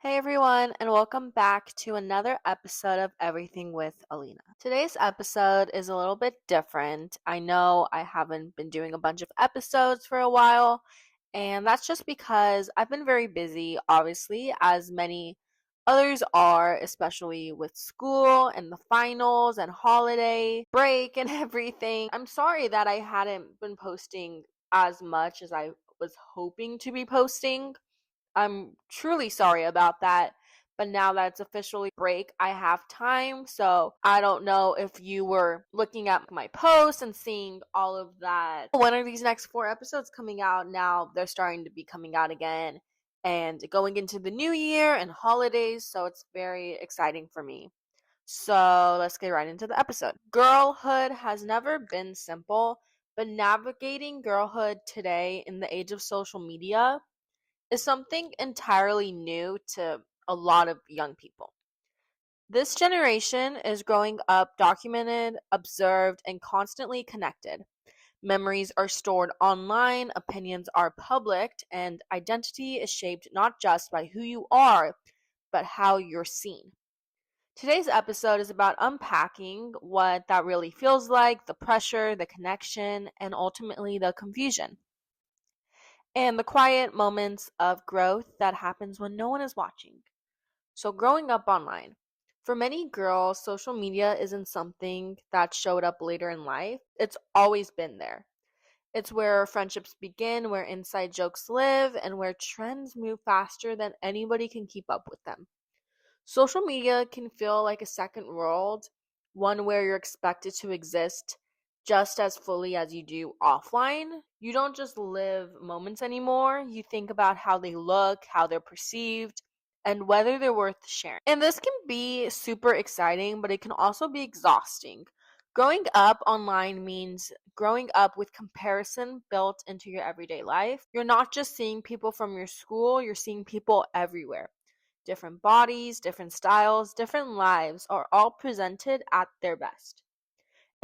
Hey everyone, and welcome back to another episode of Everything with Alina. Today's episode is a little bit different. I know I haven't been doing a bunch of episodes for a while, and that's just because I've been very busy, obviously, as many others are, especially with school and the finals and holiday break and everything. I'm sorry that I hadn't been posting as much as I was hoping to be posting. I'm truly sorry about that. But now that it's officially break, I have time. So I don't know if you were looking at my posts and seeing all of that. When are these next 4 episodes coming out? Now they're starting to be coming out again and going into the new year and holidays. So it's very exciting for me. So let's get right into the episode. Girlhood has never been simple, but navigating girlhood today in the age of social media is something entirely new to a lot of young people. This generation is growing up documented, observed, and constantly connected. Memories are stored online, opinions are public, and identity is shaped not just by who you are, but how you're seen. Today's episode is about unpacking what that really feels like, the pressure, the connection, and ultimately the confusion and the quiet moments of growth that happens when no one is watching. So, growing up online. For many girls, social media isn't something that showed up later in life. It's always been there. It's where friendships begin, where inside jokes live, and where trends move faster than anybody can keep up with them. Social media can feel like a second world, one where you're expected to exist just as fully as you do offline. You don't just live moments anymore, you think about how they look, how they're perceived, and whether they're worth sharing. And this can be super exciting, but it can also be exhausting. Growing up online means growing up with comparison built into your everyday life. You're not just seeing people from your school, you're seeing people everywhere. Different bodies, different styles, different lives are all presented at their best.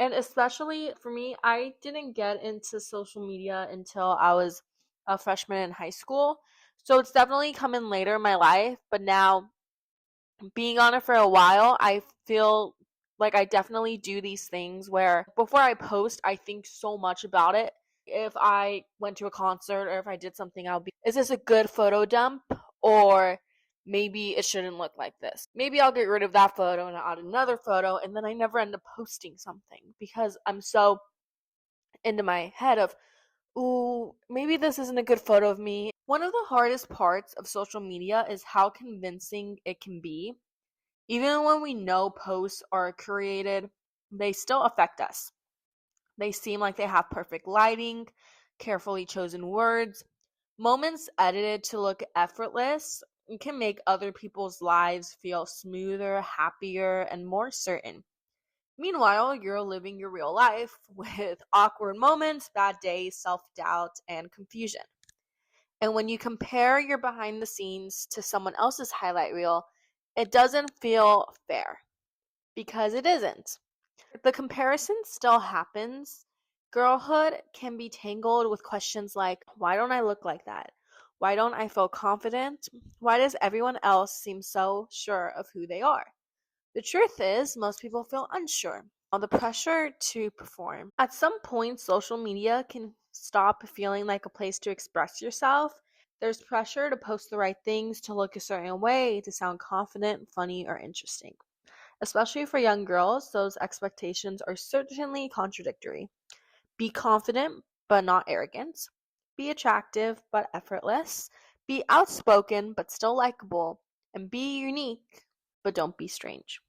And especially for me, I didn't get into social media until I was a freshman in high school. So it's definitely come in later in my life, but now being on it for a while, I feel like I definitely do these things where before I post, I think so much about it. If I went to a concert or if I did something, I'll be, is this a good photo dump? Or maybe it shouldn't look like this. Maybe I'll get rid of that photo and add another photo, and then I never end up posting something because I'm so into my head of, ooh, maybe this isn't a good photo of me. One of the hardest parts of social media is how convincing it can be. Even when we know posts are created, they still affect us. They seem like they have perfect lighting, carefully chosen words, moments edited to look effortless, and can make other people's lives feel smoother, happier, and more certain. Meanwhile, you're living your real life with awkward moments, bad days, self doubt, and confusion. And when you compare your behind the scenes to someone else's highlight reel, it doesn't feel fair because it isn't. The comparison still happens. Girlhood can be tangled with questions like, why don't I look like that? Why don't I feel confident? Why does everyone else seem so sure of who they are? The truth is, most people feel unsure. The pressure to perform. At some point, social media can stop feeling like a place to express yourself. There's pressure to post the right things, to look a certain way, to sound confident, funny, or interesting. Especially for young girls, those expectations are certainly contradictory. Be confident, but not arrogant. Be attractive, but effortless. Be outspoken, but still likable. And be unique, but don't be strange.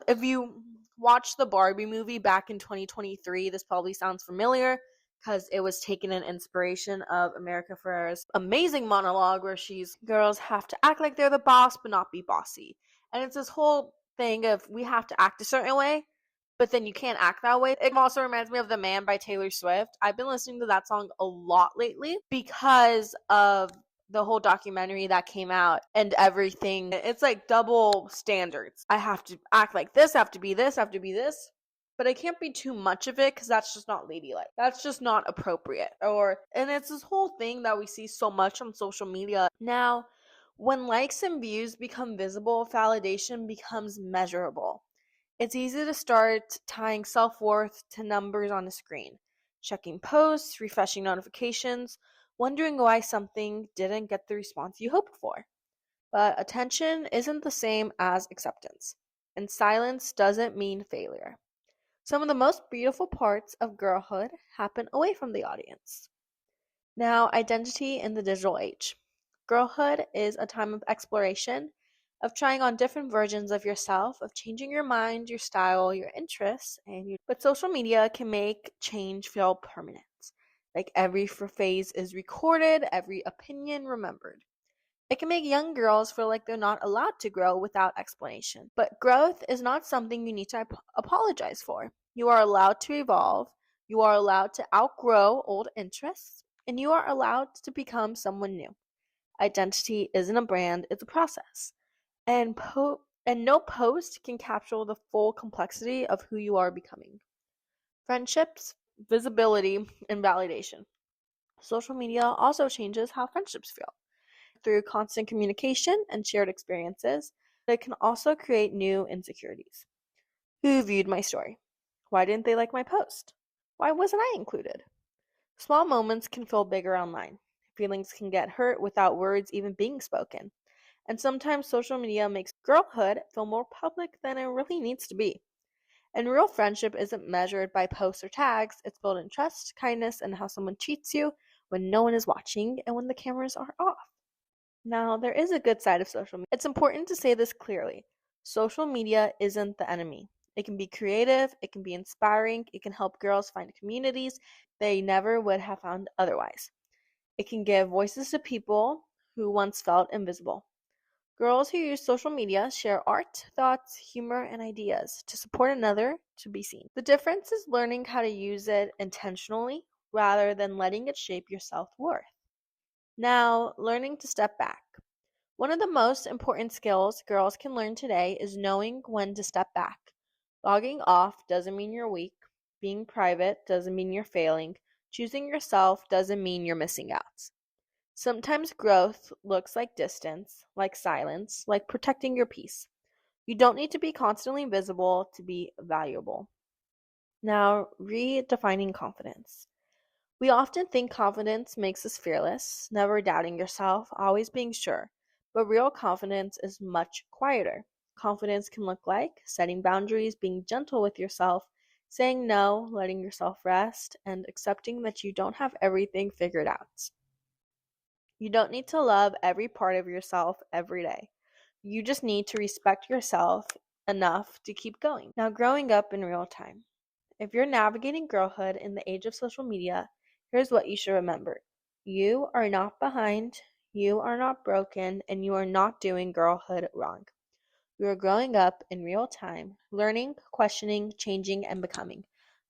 If you watched the Barbie movie back in 2023, this probably sounds familiar because it was taken an inspiration of America Ferrera's amazing monologue where girls have to act like they're the boss but not be bossy. And it's this whole thing of we have to act a certain way, but then you can't act that way. It also reminds me of The Man by Taylor Swift. I've been listening to that song a lot lately because of the whole documentary that came out and everything. It's like double standards. I have to act like this, I have to be this, I have to be this. But I can't be too much of it because that's just not ladylike. That's just not appropriate. And it's this whole thing that we see so much on social media. Now, When likes and views become visible, validation becomes measurable. It's easy to start tying self-worth to numbers on a screen, checking posts, refreshing notifications, wondering why something didn't get the response you hoped for. But attention isn't the same as acceptance, and silence doesn't mean failure. Some of the most beautiful parts of girlhood happen away from the audience. Now, identity in the digital age. Girlhood is a time of exploration, of trying on different versions of yourself, of changing your mind, your style, your interests, but social media can make change feel permanent. Like every phase is recorded, every opinion remembered. It can make young girls feel like they're not allowed to grow without explanation. But growth is not something you need to apologize for. You are allowed to evolve, you are allowed to outgrow old interests, and you are allowed to become someone new. Identity isn't a brand, it's a process. And no post can capture the full complexity of who you are becoming. Friendships, visibility, and validation. Social media also changes how friendships feel through constant communication and shared experiences. It can also create new insecurities. Who viewed my story? Why didn't they like my post? Why wasn't I included? Small moments can feel bigger online. Feelings can get hurt without words even being spoken. And sometimes social media makes girlhood feel more public than it really needs to be. And real friendship isn't measured by posts or tags, it's built in trust, kindness, and how someone treats you when no one is watching and when the cameras are off. Now, there is a good side of social media. It's important to say this clearly. Social media isn't the enemy. It can be creative, it can be inspiring, it can help girls find communities they never would have found otherwise. It can give voices to people who once felt invisible. Girls who use social media share art, thoughts, humor, and ideas to support another to be seen. The difference is learning how to use it intentionally rather than letting it shape your self-worth. Now, learning to step back. One of the most important skills girls can learn today is knowing when to step back. Logging off doesn't mean you're weak. Being private doesn't mean you're failing. Choosing yourself doesn't mean you're missing out. Sometimes growth looks like distance, like silence, like protecting your peace. You don't need to be constantly visible to be valuable. Now, redefining confidence. We often think confidence makes us fearless, never doubting yourself, always being sure. But real confidence is much quieter. Confidence can look like setting boundaries, being gentle with yourself, saying no, letting yourself rest, and accepting that you don't have everything figured out. You don't need to love every part of yourself every day. You just need to respect yourself enough to keep going. Now, growing up in real time. If you're navigating girlhood in the age of social media, here's what you should remember. You are not behind, you are not broken, and you are not doing girlhood wrong. You are growing up in real time, learning, questioning, changing, and becoming.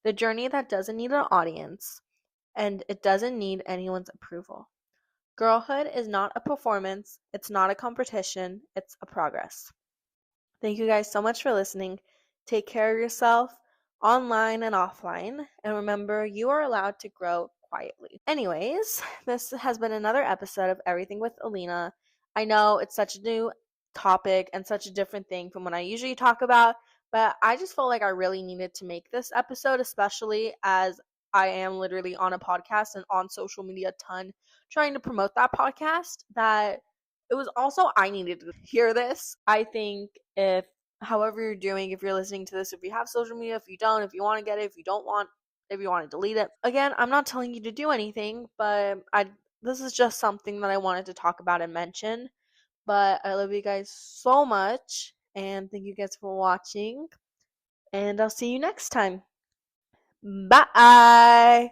The journey that doesn't need an audience, and it doesn't need anyone's approval. Girlhood is not a performance, it's not a competition, it's a progress. Thank you guys so much for listening. Take care of yourself online and offline. And remember, you are allowed to grow quietly. Anyways, this has been another episode of Everything with Alina. I know it's such a new topic and such a different thing from what I usually talk about, but I just felt like I really needed to make this episode, especially as I am literally on a podcast and on social media a ton trying to promote that podcast, that it was also I needed to hear this. I think if however you're doing, if you're listening to this, if you have social media, if you don't, if you want to get it, if you don't want, if you want to delete it. Again, I'm not telling you to do anything, but this is just something that I wanted to talk about and mention. But I love you guys so much, and thank you guys for watching, and I'll see you next time. Bye.